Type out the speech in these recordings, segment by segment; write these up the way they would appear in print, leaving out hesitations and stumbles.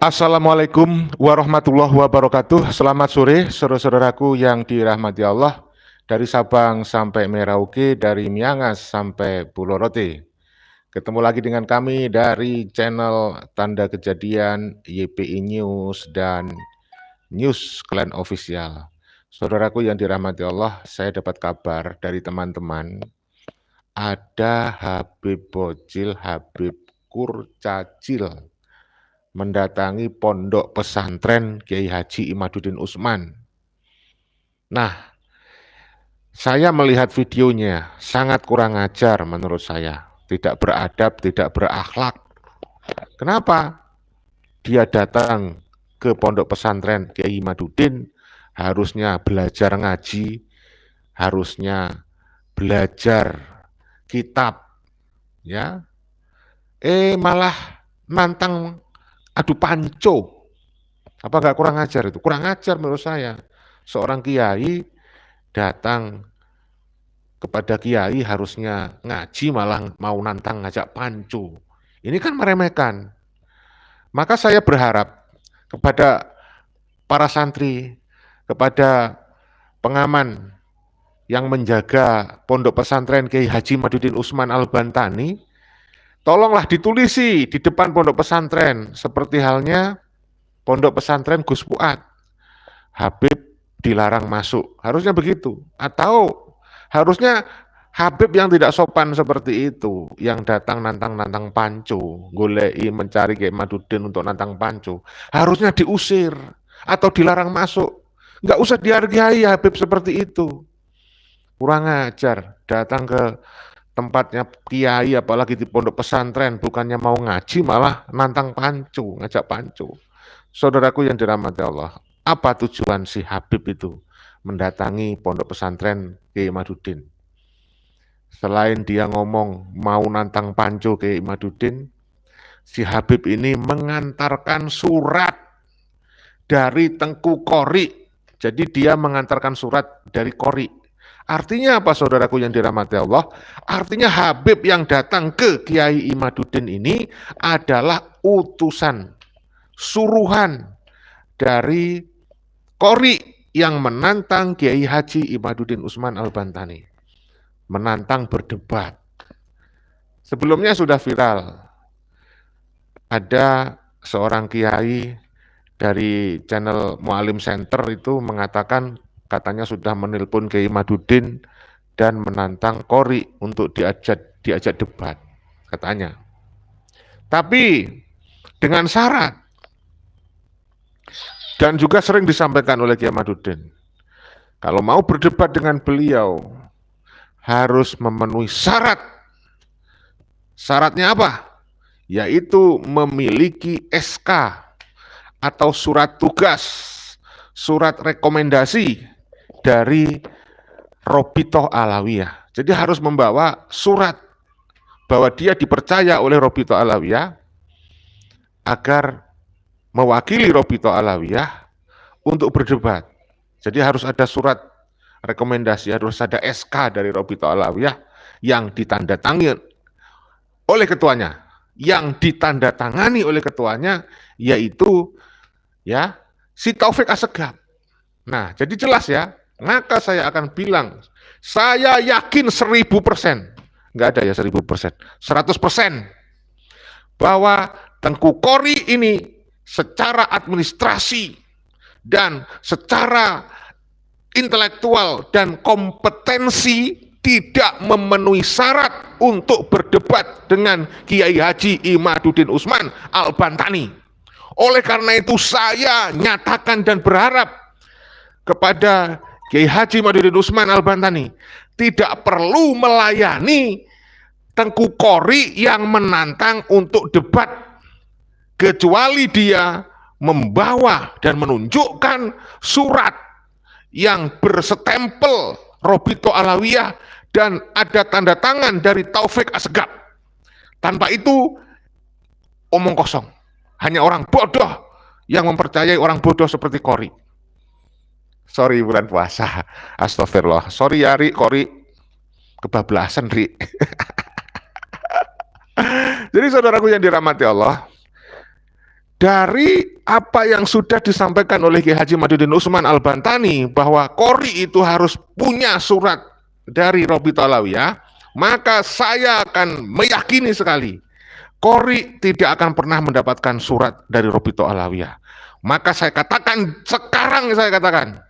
Assalamualaikum warahmatullahi wabarakatuh. Selamat sore, saudara-saudaraku yang dirahmati Allah. Dari Sabang sampai Merauke, dari Miangas sampai Pulau Rote. Ketemu lagi dengan kami dari channel Tanda Kejadian, YPI News, dan News Klan Official. Saudaraku yang dirahmati Allah, saya dapat kabar dari teman-teman. Ada Habib Bocil, Habib Kurcacil mendatangi pondok pesantren Kiai Haji Imaduddin Utsman. Nah, saya melihat videonya sangat kurang ajar menurut saya, tidak beradab, tidak berakhlak. Kenapa? Dia datang ke pondok pesantren Kiai Imaduddin, harusnya belajar ngaji, harusnya belajar kitab, ya. Malah nantang adu panco. Apa nggak kurang ajar itu? Kurang ajar menurut saya. Seorang kiai datang kepada kiai harusnya ngaji malah mau nantang ngajak panco. Ini kan meremehkan. Maka saya berharap kepada para santri, kepada pengaman yang menjaga pondok pesantren Kiai Haji Imaduddin Utsman Al-Bantani, tolonglah ditulisi di depan pondok pesantren seperti halnya pondok pesantren Gus Fuad. Habib dilarang masuk. Harusnya begitu. Atau harusnya Habib yang tidak sopan seperti itu, yang datang nantang-nantang panco, golei mencari Kiai Imaduddin untuk nantang panco, harusnya diusir atau dilarang masuk. Nggak usah dihargai Habib seperti itu. Kurang ajar, datang ke tempatnya kiai apalagi di pondok pesantren bukannya mau ngaji malah nantang pancu, ngajak pancu. Saudaraku yang dirahmati Allah, apa tujuan si Habib itu mendatangi pondok pesantren Kiai Imaduddin? Selain dia ngomong mau nantang pancu Kiai Imaduddin, si Habib ini mengantarkan surat dari Tengku Qori. Jadi dia mengantarkan surat dari Qori. Artinya apa saudaraku yang dirahmati Allah? Artinya Habib yang datang ke Kiai Imaduddin ini adalah utusan, suruhan dari Qori yang menantang Kiai Haji Imaduddin Utsman Al-Bantani. Menantang berdebat. Sebelumnya sudah viral. Ada seorang kiai dari channel Mualim Center itu mengatakan katanya sudah menelpon Kiai Imaduddin dan menantang Qori untuk diajak debat, katanya. Tapi dengan syarat, dan juga sering disampaikan oleh Kiai Imaduddin, kalau mau berdebat dengan beliau harus memenuhi syarat. Syaratnya apa? Yaitu memiliki SK atau surat tugas, surat rekomendasi dari Robitoh Alawiyah. Jadi harus membawa surat bahwa dia dipercaya oleh Robitoh Alawiyah agar mewakili Robitoh Alawiyah untuk berdebat. Jadi harus ada surat rekomendasi, harus ada SK dari Robitoh Alawiyah yang ditandatangani oleh ketuanya, yang ditandatangani oleh ketuanya yaitu ya si Taufik Assegaf. Nah, jadi jelas ya. Maka saya akan bilang, saya yakin 1000%, nggak ada ya 1000%, 100%, bahwa Tengku Qori ini secara administrasi dan secara intelektual dan kompetensi tidak memenuhi syarat untuk berdebat dengan Kiai Haji Imaduddin Utsman Al-Bantani. Oleh karena itu saya nyatakan dan berharap kepada Kiai Haji Imaduddin Utsman Al-Bantani tidak perlu melayani Tengku Qori yang menantang untuk debat, kecuali dia membawa dan menunjukkan surat yang berstempel Robitoh Alawiyah dan ada tanda tangan dari Taufik Assegaf. Tanpa itu omong kosong. Hanya orang bodoh yang mempercayai orang bodoh seperti Qori. Sorry bulan puasa, astagfirullah. Sorry ya Ri, Qori, kebablasan Ri. Jadi saudaraku yang dirahmati Allah, dari apa yang sudah disampaikan oleh Kiai Haji Madudin Usman Al-Bantani bahwa Qori itu harus punya surat dari Robito Alawiyah, maka saya akan meyakini sekali Qori tidak akan pernah mendapatkan surat dari Robito Alawiyah. Maka saya katakan, sekarang saya katakan,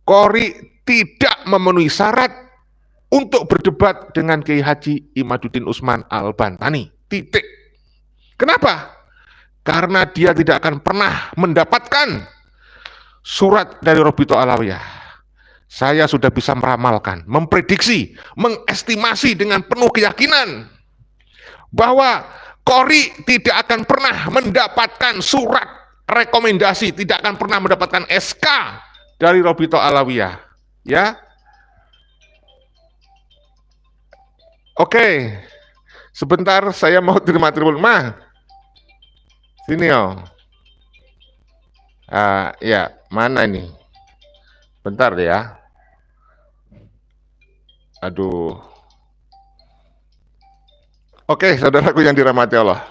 Qori tidak memenuhi syarat untuk berdebat dengan Kiai Haji Imaduddin Usman Al-Bantani. Titik. Kenapa? Karena dia tidak akan pernah mendapatkan surat dari Robito Alawiyah. Saya sudah bisa meramalkan, memprediksi, mengestimasi dengan penuh keyakinan bahwa Qori tidak akan pernah mendapatkan surat rekomendasi, tidak akan pernah mendapatkan SK dari Robito Alawiyah. Ya, oke. Sebentar, saya mau terima tribun. Sini ya, mana ini? Bentar ya. Aduh. Oke, saudaraku yang dirahmati Allah.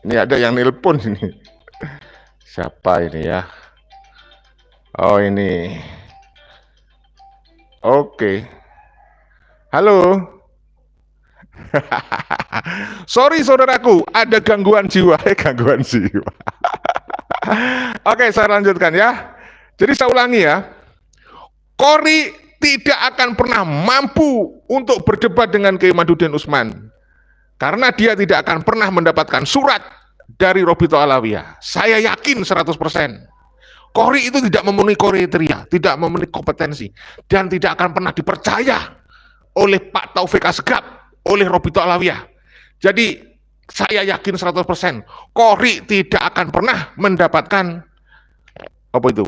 Ini ada yang nelpon sini. Siapa ini ya? Oh, ini. Oke. Halo. Sorry saudaraku, ada gangguan jiwa. Gangguan jiwa. Oke, saya lanjutkan ya. Jadi saya ulangi ya. Qori tidak akan pernah mampu untuk berdebat dengan Kiai Madudin Usman. Karena dia tidak akan pernah mendapatkan surat dari Robito Alawiyah. Saya yakin 100%. Qori itu tidak memenuhi kriteria, tidak memenuhi kompetensi, dan tidak akan pernah dipercaya oleh Pak Taufik Asgaf, oleh Robito Alawiyah. Jadi saya yakin 100%, Qori tidak akan pernah mendapatkan apa itu?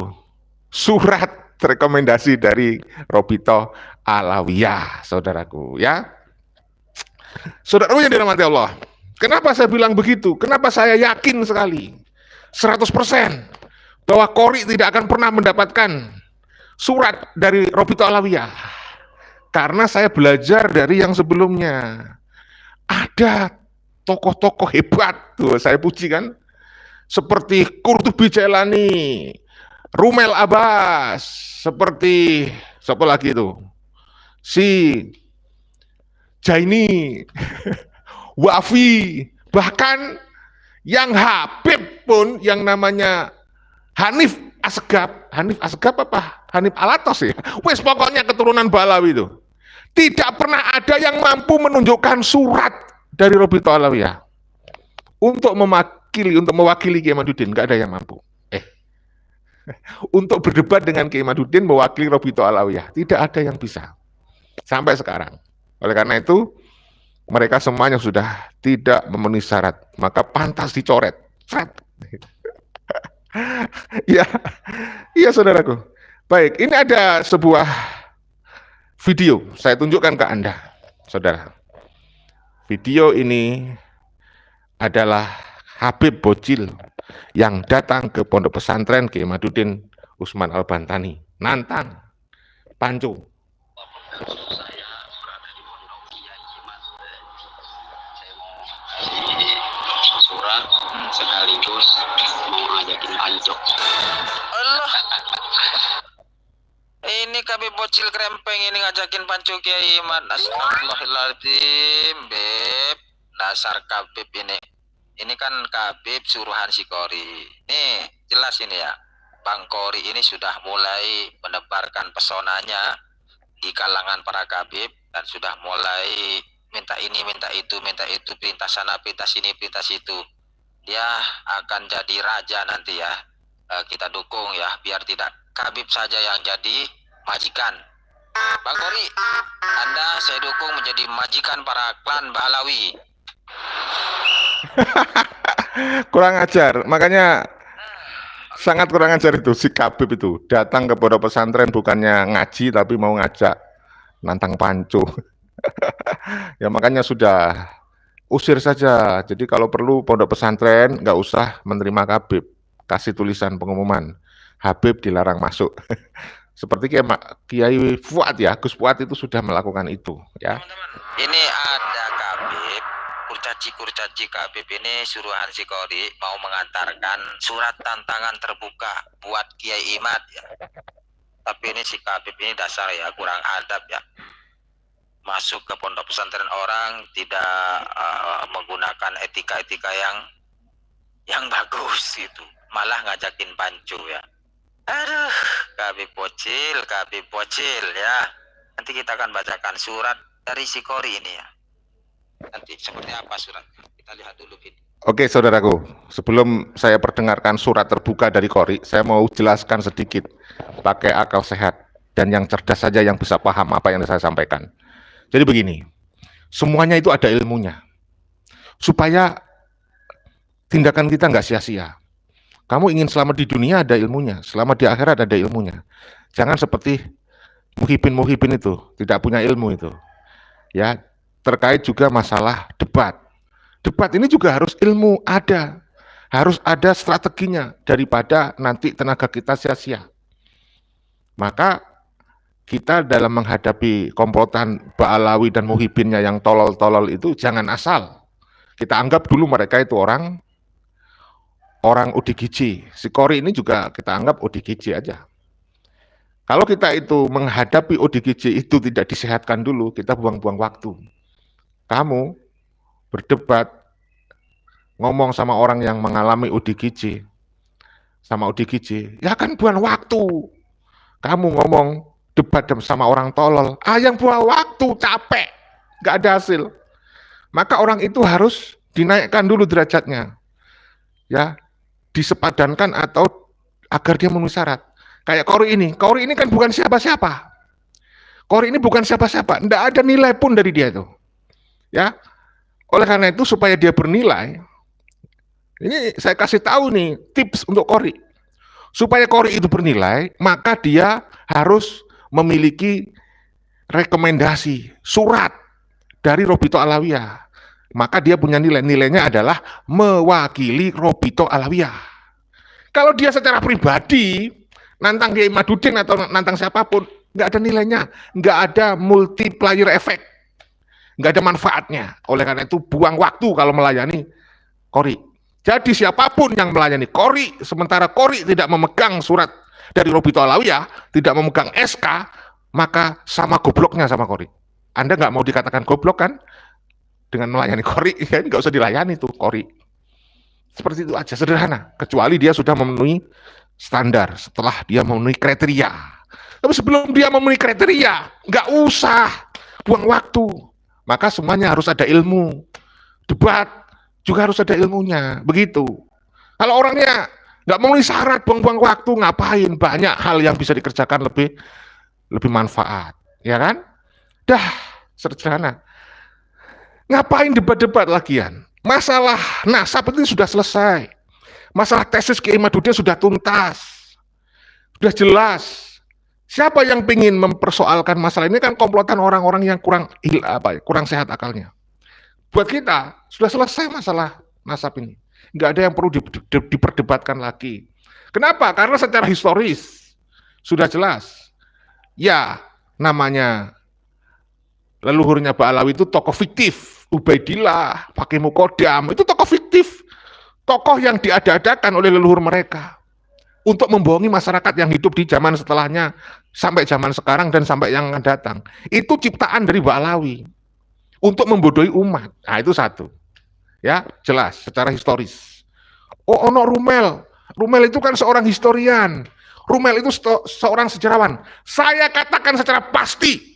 Surat rekomendasi dari Robito Alawiyah, saudaraku ya. Saudaraku yang dirahmati Allah, kenapa saya bilang begitu? Kenapa saya yakin sekali 100% bahwa Qori tidak akan pernah mendapatkan surat dari Robito Alawiyah? Karena saya belajar dari yang sebelumnya. Ada tokoh-tokoh hebat, tuh saya puji kan, seperti Qurtubi Jailani, Rumel Abbas, seperti siapa lagi itu? Si Jaini, Wafi, bahkan yang Habib pun yang namanya Hanif Asgaf apa? Hanif Alatos ya. Wes pokoknya keturunan Balawi itu. Tidak pernah ada yang mampu menunjukkan surat dari Robito Alawiyah untuk mewakili Kiai Madudin, nggak ada yang mampu. Untuk berdebat dengan Kiai Madudin mewakili Robito Alawiyah, tidak ada yang bisa sampai sekarang. Oleh karena itu, mereka semuanya sudah tidak memenuhi syarat, maka pantas dicoret. Iya saudaraku. Baik, ini ada sebuah video, saya tunjukkan ke Anda, saudara. Video ini adalah Habib Bocil yang datang ke pondok pesantren Kiai Madudin Usman Al-Bantani, nantang Pancu. Surat sekaligus mau ngajakin Pancu. Allah. Ini Habib Bocil krempeng ini ngajakin Pancu Kiai Iman. Astagfirullahaladzim, Beb. Dasar Habib ini. Ini kan Habib suruhan si Qori. Nih, jelas ini ya. Bang Qori ini sudah mulai menebarkan pesonanya di kalangan para Habib dan sudah mulai minta ini, minta itu, perintah sana, perintah sini, perintah situ. Dia akan jadi raja nanti ya. Kita dukung ya, biar tidak Habib saja yang jadi majikan. Bang Qori, Anda saya dukung menjadi majikan para klan Balawi. Kurang ajar, makanya sangat kurang ajar itu si Habib itu datang ke pondok pesantren bukannya ngaji tapi mau ngajak nantang Pancu. Ya makanya sudah usir saja. Jadi kalau perlu pondok pesantren nggak usah menerima Habib, kasih tulisan pengumuman Habib dilarang masuk. Seperti Kiai Fuad ya, Gus Fuad itu sudah melakukan itu ya. Teman-teman, ini ada Habib kurcaci Habib ini suruhan si Kori mau mengantarkan surat tantangan terbuka buat Kiai Imad ya. Tapi ini si Habib ini dasar ya, kurang adab ya. Masuk ke pondok pesantren orang tidak menggunakan etika-etika yang bagus gitu. Malah ngajakin pancu ya. Aduh, Habib bocil ya. Nanti kita akan bacakan surat dari si Kori ini ya. Nanti seperti apa suratnya? Kita lihat dulu video. Oke, saudaraku, sebelum saya perdengarkan surat terbuka dari Kori, saya mau jelaskan sedikit pakai akal sehat dan yang cerdas saja yang bisa paham apa yang saya sampaikan. Jadi begini, semuanya itu ada ilmunya. Supaya tindakan kita nggak sia-sia. Kamu ingin selamat di dunia, ada ilmunya. Selamat di akhirat, ada ilmunya. Jangan seperti muhibin itu, tidak punya ilmu itu. Ya, terkait juga masalah debat. Debat ini juga harus ilmu ada. Harus ada strateginya daripada nanti tenaga kita sia-sia. Maka kita dalam menghadapi komplotan Ba'alawi dan muhibinnya yang tolol-tolol itu jangan asal. Kita anggap dulu mereka itu orang ODGJ. Si Kori ini juga kita anggap ODGJ aja. Kalau kita itu menghadapi ODGJ itu tidak disehatkan dulu, kita buang-buang waktu. Kamu berdebat, ngomong sama orang yang mengalami ODGJ, ya kan buang waktu. Kamu ngomong debat sama orang tolol, yang buang waktu, capek, nggak ada hasil. Maka orang itu harus dinaikkan dulu derajatnya, ya, disepadankan atau agar dia memenuhi syarat. Kayak Kori ini kan bukan siapa-siapa. Kori ini bukan siapa-siapa, nggak ada nilai pun dari dia itu. Ya, oleh karena itu supaya dia bernilai, ini saya kasih tahu nih tips untuk Kori. Supaya Kori itu bernilai, maka dia harus memiliki rekomendasi surat dari Robito Alawiyah. Maka dia punya nilainya adalah mewakili Robito Alawiyah. Kalau dia secara pribadi nantang Kiai Madudin atau nantang siapapun, nggak ada nilainya, nggak ada multiplier effect, nggak ada manfaatnya. Oleh karena itu buang waktu kalau melayani Kori. Jadi siapapun yang melayani Kori, sementara Kori tidak memegang surat dari Robito Alawiyah, tidak memegang SK, maka sama gobloknya sama Kori. Anda nggak mau dikatakan goblok kan? Dengan melayani Kori, ya nggak usah dilayani tuh Kori. Seperti itu aja, sederhana. Kecuali dia sudah memenuhi standar, setelah dia memenuhi kriteria. Tapi sebelum dia memenuhi kriteria, nggak usah buang waktu. Maka semuanya harus ada ilmu. Debat juga harus ada ilmunya, begitu. Kalau orangnya nggak memenuhi syarat, buang-buang waktu, ngapain? Banyak hal yang bisa dikerjakan lebih manfaat, ya kan? Dah, sederhana. Ngapain debat-debat lagian? Masalah nasab itu sudah selesai. Masalah tesis Kiai Madudin sudah tuntas. Sudah jelas. Siapa yang ingin mempersoalkan masalah ini kan komplotan orang-orang yang kurang sehat akalnya. Buat kita sudah selesai masalah nasab ini. Nggak ada yang perlu diperdebatkan lagi. Kenapa? Karena secara historis sudah jelas. Ya, namanya leluhurnya Ba'alawi itu tokoh fiktif. Ubaidillah, Fakih Mukodam, itu tokoh fiktif. Tokoh yang diada-adakan oleh leluhur mereka. Untuk membohongi masyarakat yang hidup di zaman setelahnya, sampai zaman sekarang dan sampai yang akan datang. Itu ciptaan dari Ba'alawi. Untuk membodohi umat. Nah, itu satu. Ya, jelas, secara historis. Oh, ono Rumel. Rumel itu kan seorang historian. Rumel itu seorang sejarawan. Saya katakan secara pasti,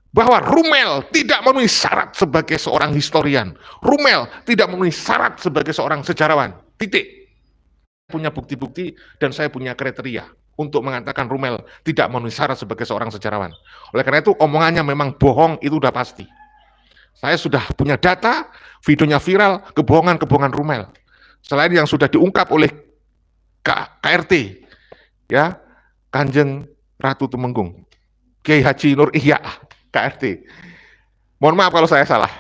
bahwa Rumel tidak memenuhi syarat sebagai seorang historian. Rumel tidak memenuhi syarat sebagai seorang sejarawan. Titik. Punya bukti-bukti dan saya punya kriteria untuk mengatakan Rumel tidak memenuhi syarat sebagai seorang sejarawan. Oleh karena itu omongannya memang bohong, itu udah pasti. Saya sudah punya data, videonya viral, kebohongan-kebohongan Rumel. Selain yang sudah diungkap oleh KRT, ya, Kanjeng Ratu Tumenggung, Kiai Haji Nur Ihya, KRT. Mohon maaf kalau saya salah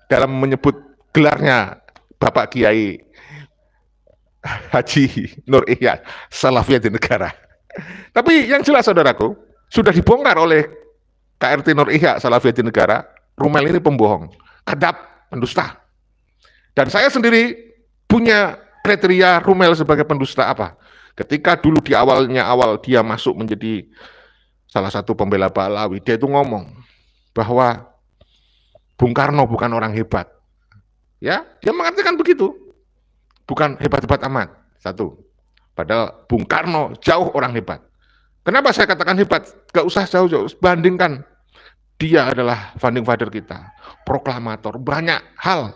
dalam menyebut gelarnya Bapak Kiai Haji Nur Ihya Salafiyah di negara. Tapi yang jelas saudaraku, sudah dibongkar oleh KRT Nur Ihya Salafiyah di negara, Rumel ini pembohong, kadap, pendusta. Dan saya sendiri punya kriteria Rumel sebagai pendusta apa? Ketika dulu di awal dia masuk menjadi salah satu pembela Pahlawi, dia itu ngomong bahwa Bung Karno bukan orang hebat. Ya, dia mengatakan begitu. Bukan hebat-hebat amat. Satu. Padahal Bung Karno jauh orang hebat. Kenapa saya katakan hebat? Gak usah jauh-jauh. Bandingkan. Dia adalah founding father kita. Proklamator. Banyak hal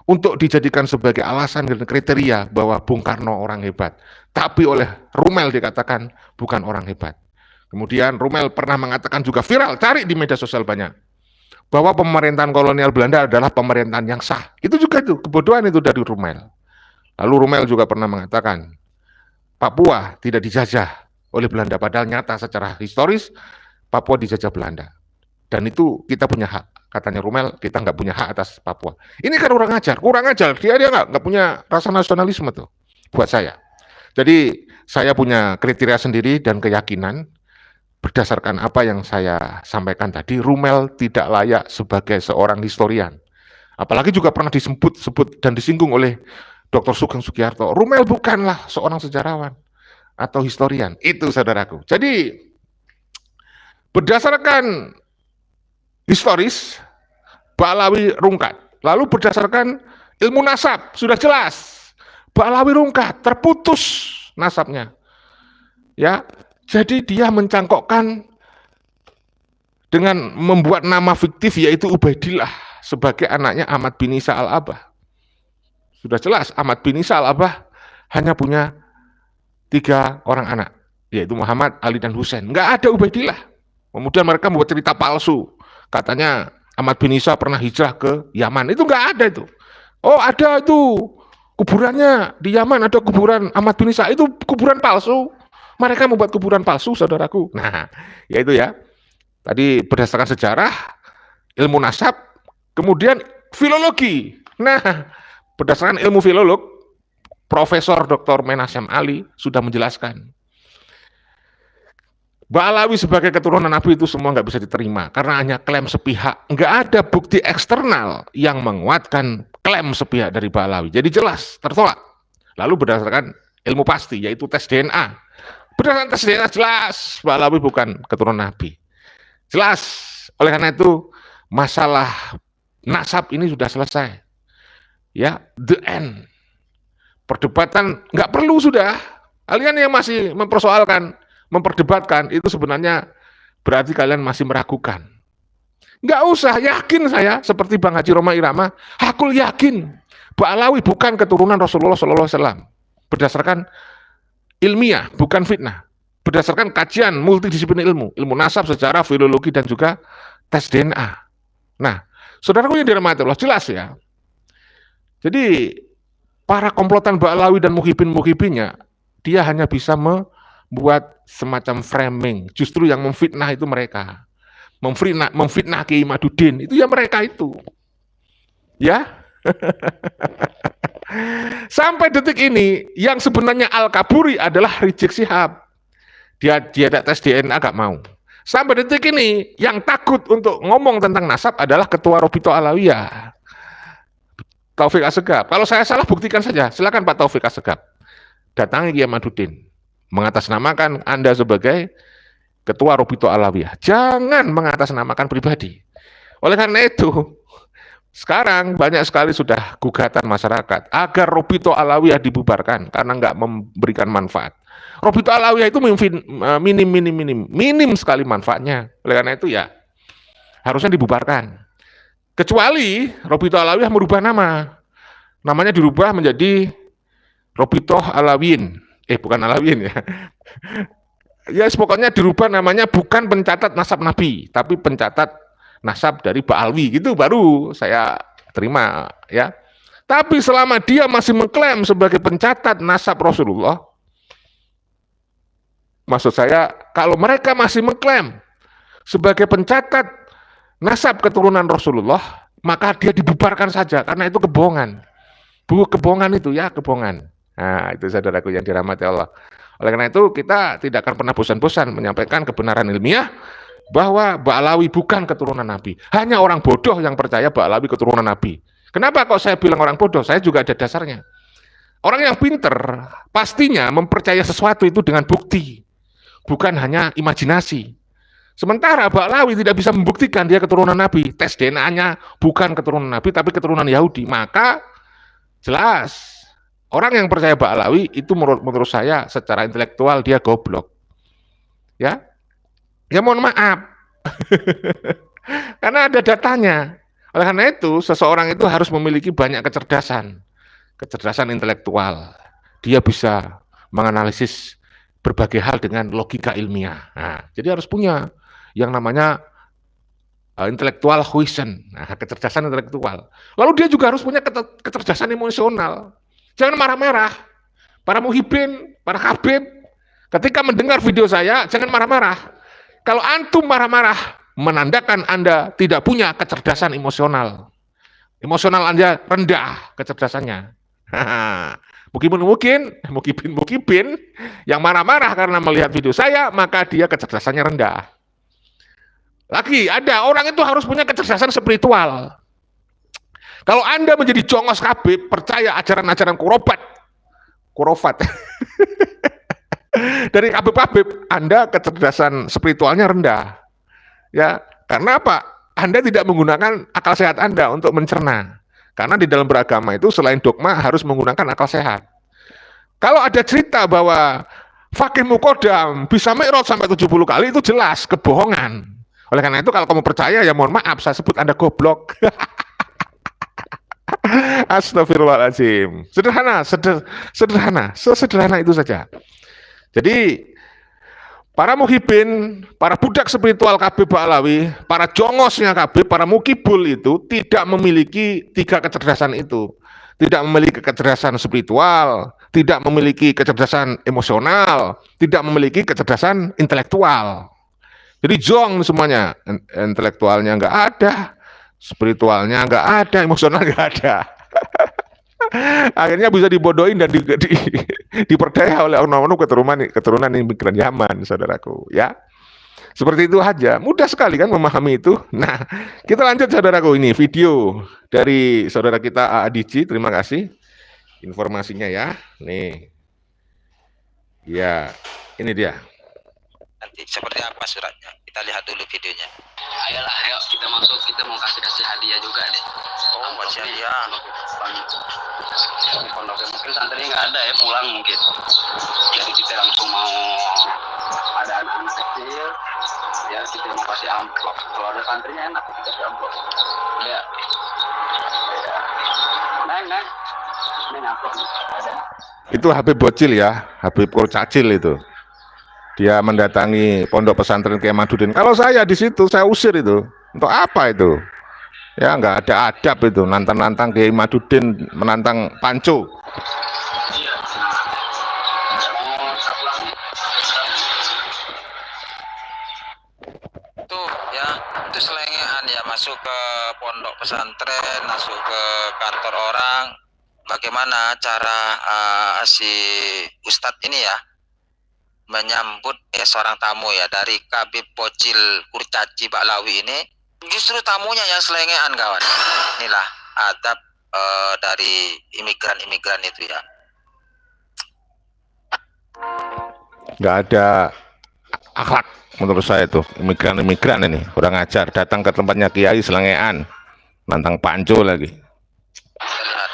untuk dijadikan sebagai alasan dan kriteria bahwa Bung Karno orang hebat. Tapi oleh Rumel dikatakan bukan orang hebat. Kemudian Rumel pernah mengatakan juga viral, cari di media sosial banyak, bahwa pemerintahan kolonial Belanda adalah pemerintahan yang sah. Itu juga itu, kebodohan itu dari Rumel. Lalu Rumel juga pernah mengatakan, Papua tidak dijajah oleh Belanda, padahal nyata secara historis, Papua dijajah Belanda. Dan itu kita punya hak. Katanya Rumel, kita nggak punya hak atas Papua. Ini kan kurang ajar. Dia nggak punya rasa nasionalisme tuh, buat saya. Jadi saya punya kriteria sendiri dan keyakinan, berdasarkan apa yang saya sampaikan tadi, Rumel tidak layak sebagai seorang historian. Apalagi juga pernah disebut dan disinggung oleh Dr. Sugeng Sugiarto. Rumel bukanlah seorang sejarawan atau historian. Itu saudaraku. Jadi berdasarkan historis, Pahlawi rungkat. Lalu berdasarkan ilmu nasab, sudah jelas. Pahlawi rungkat, terputus nasabnya. Ya, jadi dia mencangkokkan dengan membuat nama fiktif yaitu Ubaidillah sebagai anaknya Ahmad bin Isa al-Abah. Sudah jelas Ahmad bin Isa al-Abah hanya punya 3 orang anak, yaitu Muhammad, Ali, dan Husain. Nggak ada Ubaidillah. Kemudian mereka membuat cerita palsu. Katanya Ahmad bin Isa pernah hijrah ke Yaman. Itu nggak ada itu. Oh, ada itu. Kuburannya di Yaman ada kuburan Ahmad bin Isa. Itu kuburan palsu. Mereka membuat kuburan palsu, saudaraku. Nah, ya itu ya. Tadi berdasarkan sejarah, ilmu nasab, kemudian filologi. Nah, berdasarkan ilmu filolog, Profesor Dr. Menasem Ali sudah menjelaskan. Pahlawi sebagai keturunan Nabi itu semua nggak bisa diterima, karena hanya klaim sepihak. Nggak ada bukti eksternal yang menguatkan klaim sepihak dari Pahlawi. Jadi jelas, tertolak. Lalu berdasarkan ilmu pasti, yaitu tes DNA. Berdasarkan tes DNA jelas Pahlawi bukan keturunan Nabi. Jelas. Oleh karena itu masalah nasab ini sudah selesai. Ya, the end. Perdebatan nggak perlu sudah. Kalian yang masih memperdebatkan itu sebenarnya berarti kalian masih meragukan. Nggak usah, yakin saya seperti Bang Haji Roma Irama, aku yakin Pahlawi bukan keturunan Rasulullah SAW. Berdasarkan ilmiah, bukan fitnah. Berdasarkan kajian multidisiplin ilmu nasab, sejarah, filologi, dan juga tes DNA. Nah, saudaraku yang dirahmati Allah, jelas ya. Jadi, para komplotan Pahlawi dan muhibin-muhibinnya, dia hanya bisa membuat semacam framing. Justru yang memfitnah itu mereka. Memfitnah Kiai Madudin, itu ya mereka itu. Ya. Sampai detik ini yang sebenarnya Al-Kaburi adalah Rizik Syihab. Dia ada tes DNA gak mau. Sampai detik ini yang takut untuk ngomong tentang nasab adalah Ketua Robito Alawiyah, Taufik Assegaf. Kalau saya salah buktikan saja, silakan Pak Taufik Assegaf datangi Kiai Madudin, mengatasnamakan Anda sebagai Ketua Robito Alawiyah. Jangan mengatasnamakan pribadi. Oleh karena itu, sekarang banyak sekali sudah gugatan masyarakat agar Robito Alawiyah dibubarkan karena nggak memberikan manfaat. Robito Alawiyah itu minim sekali manfaatnya. Oleh karena itu ya harusnya dibubarkan. Kecuali Robito Alawiyah merubah nama. Namanya dirubah menjadi Robito Alawin. Bukan Alawin ya. Ya pokoknya dirubah namanya, bukan pencatat nasab Nabi, tapi pencatat nasab dari Ba'alwi, gitu baru saya terima ya. Tapi selama dia masih mengklaim sebagai pencatat nasab Rasulullah, maksud saya kalau mereka masih mengklaim sebagai pencatat nasab keturunan Rasulullah, maka dia dibubarkan saja karena itu kebohongan. Kebohongan itu ya, kebohongan. Nah, itu saudaraku yang dirahmati Allah. Oleh karena itu kita tidak akan pernah bosan-bosan menyampaikan kebenaran ilmiah bahwa Pahlawi bukan keturunan Nabi. Hanya orang bodoh yang percaya Pahlawi keturunan Nabi. Kenapa kok saya bilang orang bodoh? Saya juga ada dasarnya. Orang yang pinter pastinya mempercaya sesuatu itu dengan bukti, bukan hanya imajinasi. Sementara Ba'lawi tidak bisa membuktikan dia keturunan Nabi. Tes DNA-nya bukan keturunan Nabi, tapi keturunan Yahudi. Maka jelas, orang yang percaya Ba'lawi itu menurut saya secara intelektual dia goblok. Ya, ya mohon maaf. Karena ada datanya. Oleh karena itu, seseorang itu harus memiliki banyak kecerdasan intelektual. Dia bisa menganalisis berbagai hal dengan logika ilmiah. Nah, jadi harus punya yang namanya intelektual quotient, kecerdasan intelektual. Lalu dia juga harus punya kecerdasan emosional. Jangan marah-marah. Para muhibin, para habib, ketika mendengar video saya, jangan marah-marah. Kalau antum marah-marah, menandakan Anda tidak punya kecerdasan emosional. Emosional Anda rendah kecerdasannya. Mungkin yang marah-marah karena melihat video saya, maka dia kecerdasannya rendah. Lagi ada orang itu harus punya kecerdasan spiritual. Kalau Anda menjadi jongos kabib, percaya ajaran-ajaran kurofat dari kabib-kabib, Anda kecerdasan spiritualnya rendah. Ya, karena apa? Anda tidak menggunakan akal sehat Anda untuk mencerna. Karena di dalam beragama itu selain dogma harus menggunakan akal sehat. Kalau ada cerita bahwa Fakih Mukodam bisa mi'raj sampai 70 kali, itu jelas kebohongan. Oleh karena itu kalau kamu percaya, ya mohon maaf, saya sebut Anda goblok. Astagfirullahaladzim. Sederhana, sesederhana itu saja. Jadi para muhibin, para budak spiritual Kabib Ba'lawi, para jongosnya Kabib, para mukibul itu tidak memiliki tiga kecerdasan itu. Tidak memiliki kecerdasan spiritual, tidak memiliki kecerdasan emosional, tidak memiliki kecerdasan intelektual. Jadi jong semuanya, intelektualnya nggak ada, spiritualnya nggak ada, emosional nggak ada. Akhirnya bisa dibodohin dan diperdaya oleh orang-orang keturunan imigran Yaman, saudaraku. Ya, seperti itu aja. Mudah sekali kan memahami itu. Nah, kita lanjut saudaraku, ini video dari saudara kita Adici. Terima kasih informasinya ya. Nih, ya, ini dia. Nanti seperti apa suratnya? Kita lihat dulu videonya. Ayolah, ayo kita masuk, kita mau kasih hadiah juga deh. Oh, kasih hadiah. Pondoknya mungkin santri nggak ada ya, pulang mungkin. Jadi kita langsung mau ada anak kecil, ya kita mau kasih amplop. Kalau ada santrinya enak kita kasih amplop. Ya. Neng amplop ada. Itu Habib Bocil ya, Habib Kurcacil itu. Dia mendatangi pondok pesantren Kiai Madudin. Kalau saya di situ, saya usir itu. Untuk apa itu? Ya nggak ada adab itu, nantang-nantang Kiai Madudin, menantang Panco. Tuh ya, itu selengean ya, masuk ke pondok pesantren, masuk ke kantor orang. Bagaimana cara si Ustadz ini ya menyambut seorang tamu ya dari Kabib Bocil Kurcaci Ba'lawi ini. Justru tamunya yang selengean kawan. Inilah adab dari imigran-imigran itu ya. Nggak ada akhlak menurut saya itu, imigran ini kurang ajar, datang ke tempatnya Kiai selengean, nantang Panco lagi. Kita lihat.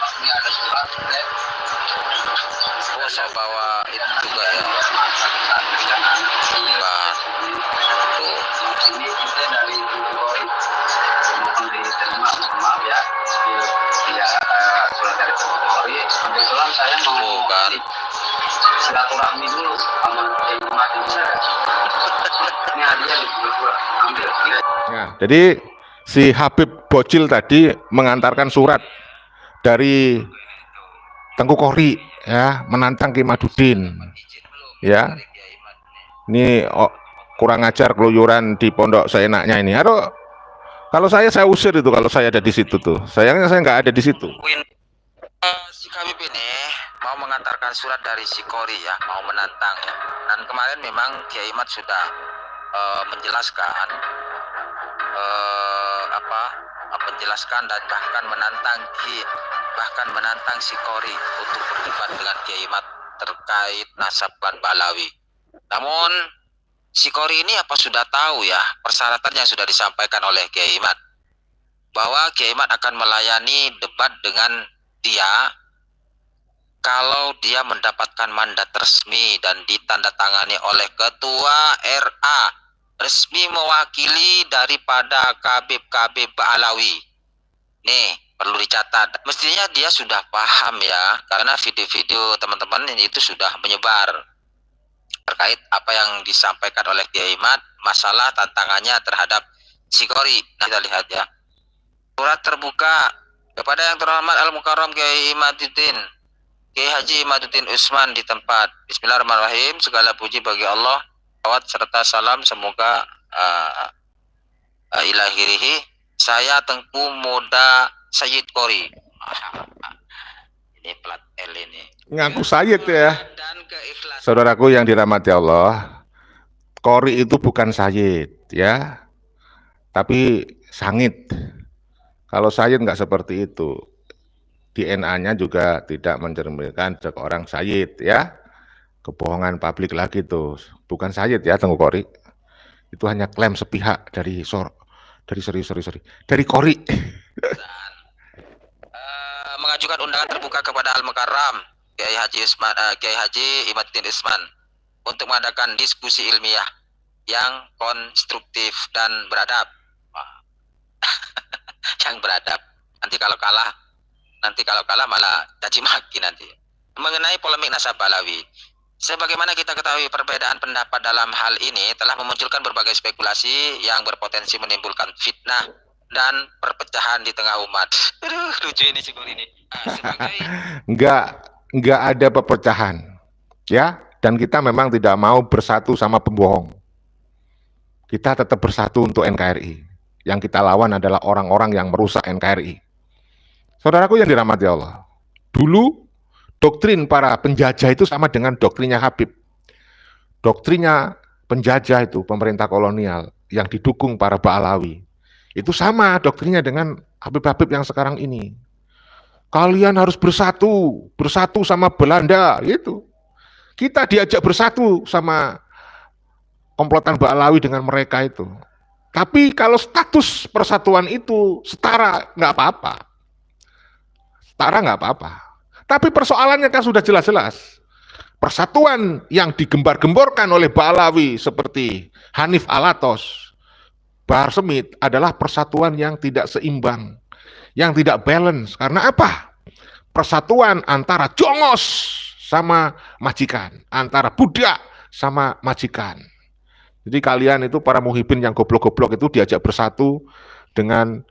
Oh, saya bawa itu juga ya. Ini kita dari Bogor, mohon diterima, maaf ya. Ya, surat dari Bogor. Kebetulan saya mau silaturahmi dulu sama jemaat saya. Ini hadiah ambil. Nah, jadi si Habib Bocil tadi mengantarkan surat dari Tengku Kori ya, menantang Kiai Madudin. Ya. Ini kurang ajar, keluyuran di pondok seenaknya ini. Aduh, kalau saya usir itu kalau saya ada di situ tuh. Sayangnya saya nggak ada di situ. Si Habib ini mau mengantarkan surat dari si Kori ya, mau menantang ya. Dan kemarin memang Kiai Mat sudah menjelaskan menjelaskan dan bahkan menantang si Qori untuk berdebat dengan Kiai Mat terkait nasab klan Ba'alawi. Namun si Qori ini apa sudah tahu ya persyaratan yang sudah disampaikan oleh Kiai Mat, bahwa Kiai Mat akan melayani debat dengan dia kalau dia mendapatkan mandat resmi dan ditandatangani oleh Ketua RA, resmi mewakili daripada Kabib-Kabib Ba'alawi. Nih, perlu dicatat. Mestinya dia sudah paham ya, karena video-video teman-teman ini itu sudah menyebar terkait apa yang disampaikan oleh Kiai Mat, masalah tantangannya terhadap si Qori. Nah, kita lihat ya. Surat terbuka kepada yang terhormat Al-Mukarram Kiai Imaduddin Kiai Haji Imaduddin Usman di tempat. Bismillahirrahmanirrahim. Segala puji bagi Allah, salawat serta salam semoga ilahirihi. Saya Tengku Muda Sayyid Qori. Ini plat L ini. Ngaku Sayyid ya. Dan keikhlasan. Saudaraku yang dirahmati Allah, Qori itu bukan Sayyid ya, tapi Sangit. Kalau Sayyid nggak seperti itu. DNA-nya juga tidak mencerminkan seorang Sayyid ya. Kebohongan publik lagi tuh. Bukan Sayyid ya Tengku Qori. Itu hanya klaim sepihak dari Qori. Mengajukan undangan terbuka kepada Al-Mukarram Kiai Haji Imaduddin Usman untuk mengadakan diskusi ilmiah yang konstruktif dan beradab. Yang beradab. Nanti kalau kalah malah caci maki nanti. Mengenai polemik nasab Ba'alawi. Sebagaimana kita ketahui, perbedaan pendapat dalam hal ini telah memunculkan berbagai spekulasi yang berpotensi menimbulkan fitnah dan perpecahan di tengah umat. Aduh, lucu ini si Qori ini. Enggak ada perpecahan. Ya, dan kita memang tidak mau bersatu sama pembohong. Kita tetap bersatu untuk NKRI. Yang kita lawan adalah orang-orang yang merusak NKRI. Saudaraku yang dirahmati Allah, dulu doktrin para penjajah itu sama dengan doktrinnya Habib. Doktrinnya penjajah itu, pemerintah kolonial yang didukung para Ba'alawi. Itu sama doktrinnya dengan Habib-Habib yang sekarang ini. Kalian harus bersatu sama Belanda, gitu. Kita diajak bersatu sama komplotan Ba'alawi dengan mereka itu. Tapi kalau status persatuan itu setara, nggak apa-apa. Tapi persoalannya kan sudah jelas-jelas. Persatuan yang digembar-gemborkan oleh Ba'alawi seperti Hanif Alatos, Bahar Smith adalah persatuan yang tidak seimbang, yang tidak balance. Karena apa? Persatuan antara jongos sama majikan, antara budak sama majikan. Jadi kalian itu para muhibin yang goblok-goblok itu diajak bersatu dengan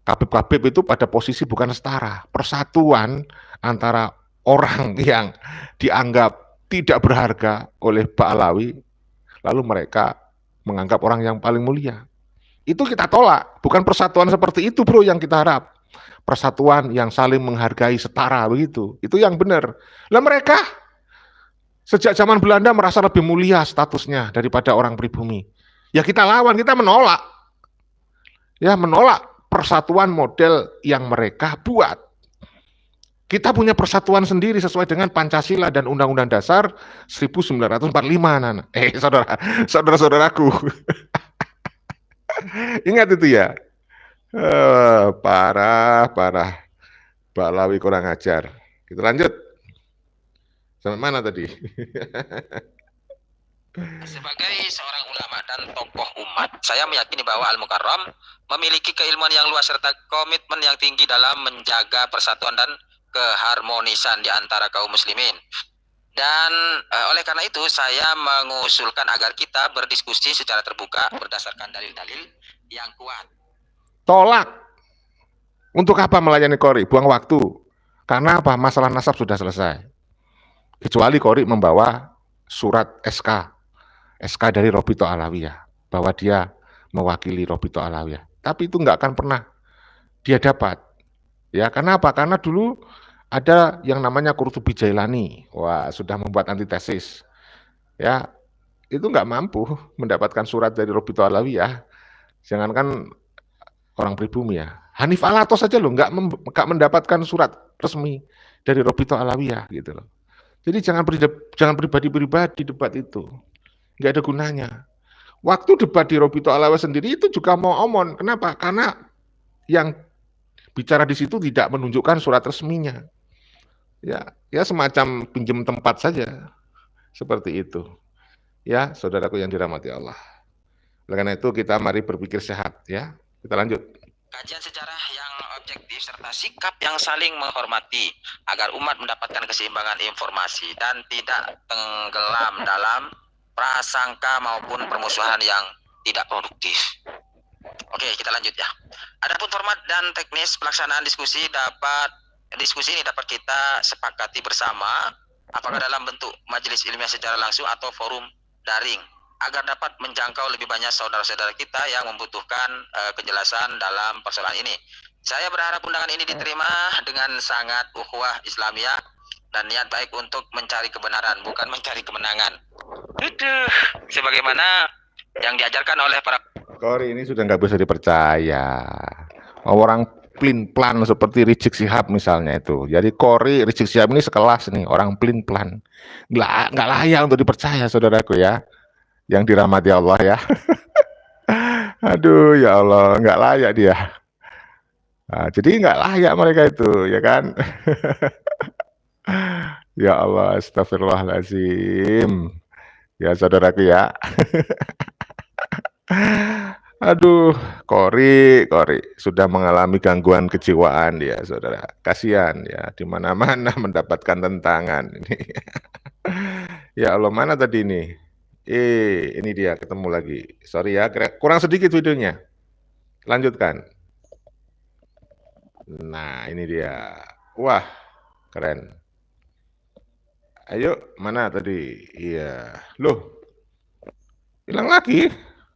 Kabib-kabib itu pada posisi bukan setara. Persatuan antara orang yang dianggap tidak berharga oleh Ba'alawi, lalu mereka menganggap orang yang paling mulia. Itu kita tolak. Bukan persatuan seperti itu bro yang kita harap. Persatuan yang saling menghargai setara begitu. Itu yang benar. Lah mereka sejak zaman Belanda merasa lebih mulia statusnya daripada orang pribumi. Ya kita lawan, kita menolak. Ya menolak persatuan model yang mereka buat. Kita punya persatuan sendiri sesuai dengan Pancasila dan Undang-Undang Dasar 1945, Nana. Saudara-saudaraku. Ingat itu ya. Parah. Ba'alawi kurang ajar. Kita lanjut. Sampai mana tadi? Sebagai seorang ulama dan tokoh umat, saya meyakini bahwa Al-Mukarram memiliki keilmuan yang luas serta komitmen yang tinggi dalam menjaga persatuan dan keharmonisan di antara kaum muslimin. Dan oleh karena itu saya mengusulkan agar kita berdiskusi secara terbuka berdasarkan dalil-dalil yang kuat. Tolak. Untuk apa melayani Qori? Buang waktu. Karena apa? Masalah nasab sudah selesai. Kecuali Qori membawa surat SK dari Robito Alawiyah bahwa dia mewakili Robito Alawiyah. Tapi itu nggak akan pernah dia dapat. Ya, karena apa? Karena dulu ada yang namanya Qurtubi Jailani. Wah, sudah membuat antitesis. Ya, itu nggak mampu mendapatkan surat dari Robito Alawiyah. Jangankan orang pribumi ya. Hanif Alatos saja loh nggak mendapatkan surat resmi dari Robito Alawiyah gitu loh. Jadi jangan pribadi-pribadi debat itu, nggak ada gunanya. Waktu debat di Robito Alawiyah sendiri itu juga mau omon. Kenapa? Karena yang bicara di situ tidak menunjukkan surat resminya. Ya semacam pinjam tempat saja, seperti itu. Ya, saudaraku yang dirahmati Allah. Oleh karena itu kita mari berpikir sehat ya. Kita lanjut. Kajian sejarah yang objektif serta sikap yang saling menghormati agar umat mendapatkan keseimbangan informasi dan tidak tenggelam dalam prasangka maupun permusuhan yang tidak produktif. Oke, kita lanjut ya. Adapun format dan teknis pelaksanaan diskusi ini dapat kita sepakati bersama, apakah dalam bentuk majelis ilmiah secara langsung atau forum daring, agar dapat menjangkau lebih banyak saudara-saudara kita yang membutuhkan kejelasan dalam persoalan ini. Saya berharap undangan ini diterima dengan sangat ukhuwah Islamiyah dan niat baik untuk mencari kebenaran, bukan mencari kemenangan. Sebagaimana yang diajarkan oleh para Kori ini sudah nggak bisa dipercaya. Orang plin-plan seperti Rizik Syihab misalnya itu. Jadi Kori, Rizik Syihab ini sekelas nih, orang plin-plan. Nggak layak untuk dipercaya, saudaraku ya. Yang dirahmati Allah ya. Aduh, ya Allah, nggak layak dia. Nah, jadi nggak layak mereka itu, ya kan? Ya Allah, astagfirullahaladzim. Ya saudaraku ya. Aduh, Kori sudah mengalami gangguan kejiwaan ya, saudara. Kasihan ya, di mana-mana mendapatkan tentangan ini. Ya Allah, mana tadi ini? Ini dia ketemu lagi. Sorry ya, kurang sedikit videonya. Lanjutkan. Nah, ini dia. Wah, keren. Ayo, mana tadi? Iya. Loh, hilang lagi.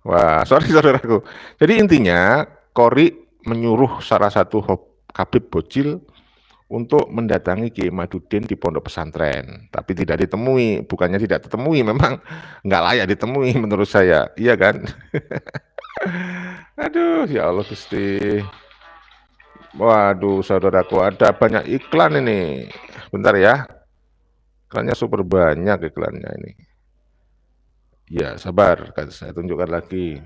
Wah, sorry saudaraku. Jadi intinya, Kori menyuruh salah satu Habib Bocil untuk mendatangi Kiai Madudin di pondok pesantren. Tapi tidak ditemui. Bukannya tidak ditemui, memang nggak layak ditemui menurut saya. Iya kan? Aduh, ya Allah Gusti. Waduh, saudaraku, ada banyak iklan ini. Bentar ya. Iklannya super banyak iklannya ini. Ya, sabar, saya tunjukkan lagi.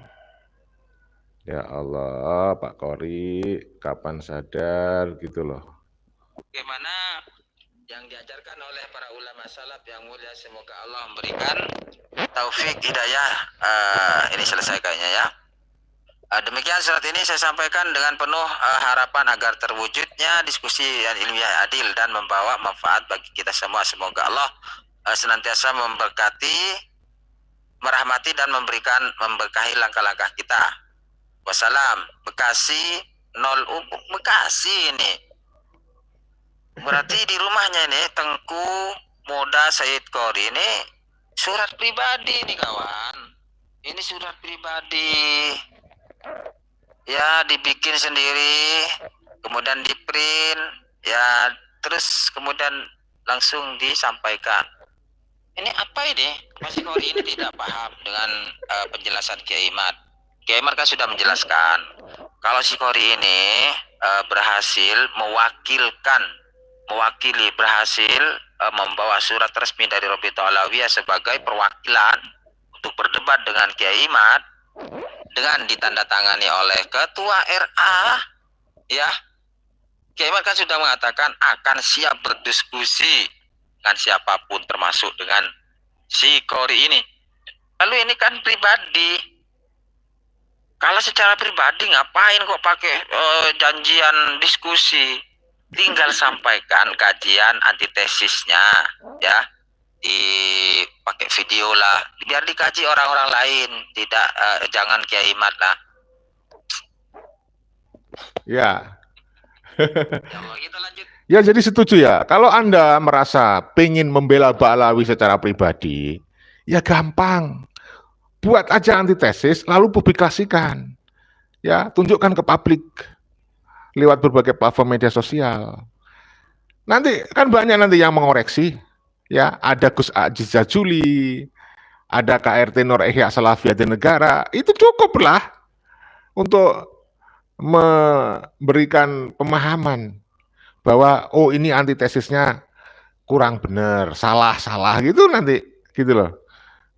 Ya Allah, Pak Kori, kapan sadar gitu loh. bagaimana yang diajarkan oleh para ulama salaf yang mulia, semoga Allah memberikan taufik hidayah. Ini selesai kayaknya ya. Demikian surat ini saya sampaikan dengan penuh harapan agar terwujudnya diskusi yang ilmiah adil dan membawa manfaat bagi kita semua. Semoga Allah senantiasa memberkati, merahmati dan memberkahi langkah-langkah kita. Wassalam. Bekasi 0 Bekasi ini. Berarti di rumahnya ini Tengku Moda Said Kori ini surat pribadi nih kawan. Ini surat pribadi. Ya, dibikin sendiri, kemudian di print, ya, terus kemudian langsung disampaikan. Ini apa ini? Masih Kori ini tidak paham dengan penjelasan Kiai Imad. Kiai Imad kan sudah menjelaskan kalau si Kori ini berhasil berhasil membawa surat resmi dari Robito Alawiyah sebagai perwakilan untuk berdebat dengan Kiai Imad, dengan ditandatangani oleh Ketua RA, ya, Kiai Imad kan sudah mengatakan akan siap berdiskusi dengan siapapun termasuk dengan si Kori ini. Lalu ini kan pribadi. Kalau secara pribadi ngapain kok pakai janjian diskusi? Tinggal sampaikan kajian antitesisnya, ya, dipakai video lah, biar dikaji orang-orang lain, tidak jangan Kiai Imad lah. Ya. Kita lanjut. Ya, jadi setuju ya. Kalau Anda merasa pengen membela Ba'alawi secara pribadi, ya gampang. Buat aja antitesis, lalu publikasikan. Ya, tunjukkan ke publik lewat berbagai platform media sosial. Nanti kan banyak nanti yang mengoreksi. Ya, ada Gus Aziz Jazuli, ada KRT Nur Ihya Salafiyatin Negara, itu cukup lah untuk memberikan pemahaman bahwa oh ini antitesisnya kurang benar, salah gitu nanti gitu loh.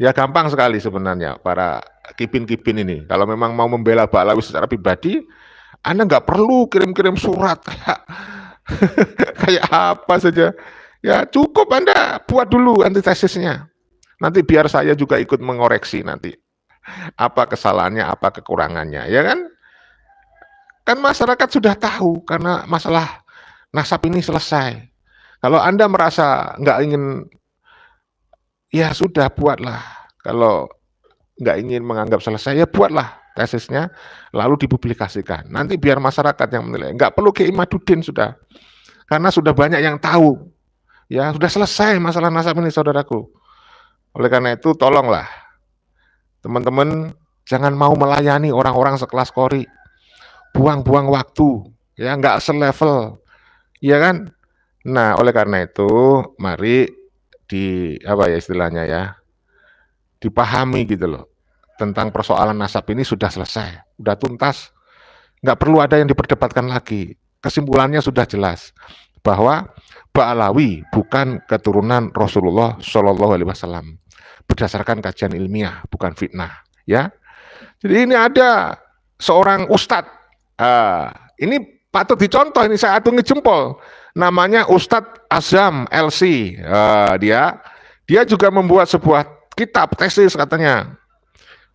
Ya gampang sekali sebenarnya para kipin-kipin ini. Kalau memang mau membela Ba'alawi secara pribadi, Anda nggak perlu kirim-kirim surat kayak kayak apa saja. Ya cukup Anda buat dulu antitesisnya. Nanti biar saya juga ikut mengoreksi nanti. Apa kesalahannya, apa kekurangannya, ya kan? Kan masyarakat sudah tahu karena masalah nasab ini selesai. Kalau Anda merasa nggak ingin, ya sudah buatlah. Kalau nggak ingin menganggap selesai, ya buatlah tesisnya, lalu dipublikasikan. Nanti biar masyarakat yang menilai. Nggak perlu Kiai Madudin sudah. Karena sudah banyak yang tahu. Ya, sudah selesai masalah nasab ini, saudaraku. Oleh karena itu, tolonglah. Teman-teman, jangan mau melayani orang-orang sekelas Qori. Buang-buang waktu. Ya, nggak selevel. Iya kan? Nah, oleh karena itu, mari apa ya istilahnya ya, dipahami gitu loh. Tentang persoalan nasab ini sudah selesai, sudah tuntas. Nggak perlu ada yang diperdebatkan lagi. Kesimpulannya sudah jelas bahwa Ba'alawi bukan keturunan Rasulullah Shallallahu Alaihi Wasallam berdasarkan kajian ilmiah, bukan fitnah. Ya, jadi ini ada seorang ustadz. Ini patut dicontoh. Ini saya acungi jempol. Namanya Ustadz Azam LC. Dia juga membuat sebuah kitab tesis katanya.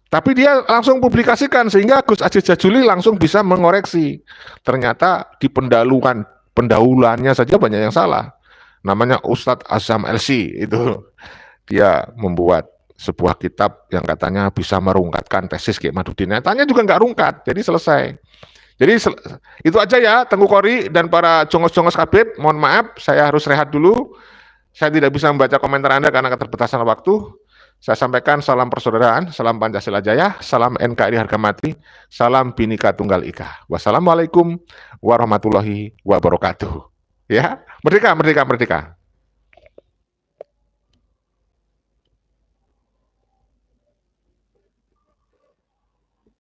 Tapi dia langsung publikasikan sehingga Gus Aziz Jajuli langsung bisa mengoreksi. Ternyata di pendahuluannya saja banyak yang salah. Namanya Ustadz Azam LC itu. Dia membuat sebuah kitab yang katanya bisa merungkatkan tesis Kiai Madudin. Nyatanya juga nggak rungkat, jadi selesai. Jadi itu aja ya Tengku Qori dan para jongos-jongos kabit. Mohon maaf, saya harus rehat dulu. Saya tidak bisa membaca komentar Anda karena keterbatasan waktu. Saya sampaikan salam persaudaraan, salam Pancasila Jaya, salam NKRI harga mati, salam Bhinneka Tunggal Ika. Wassalamualaikum warahmatullahi wabarakatuh. Ya, merdeka, merdeka, merdeka.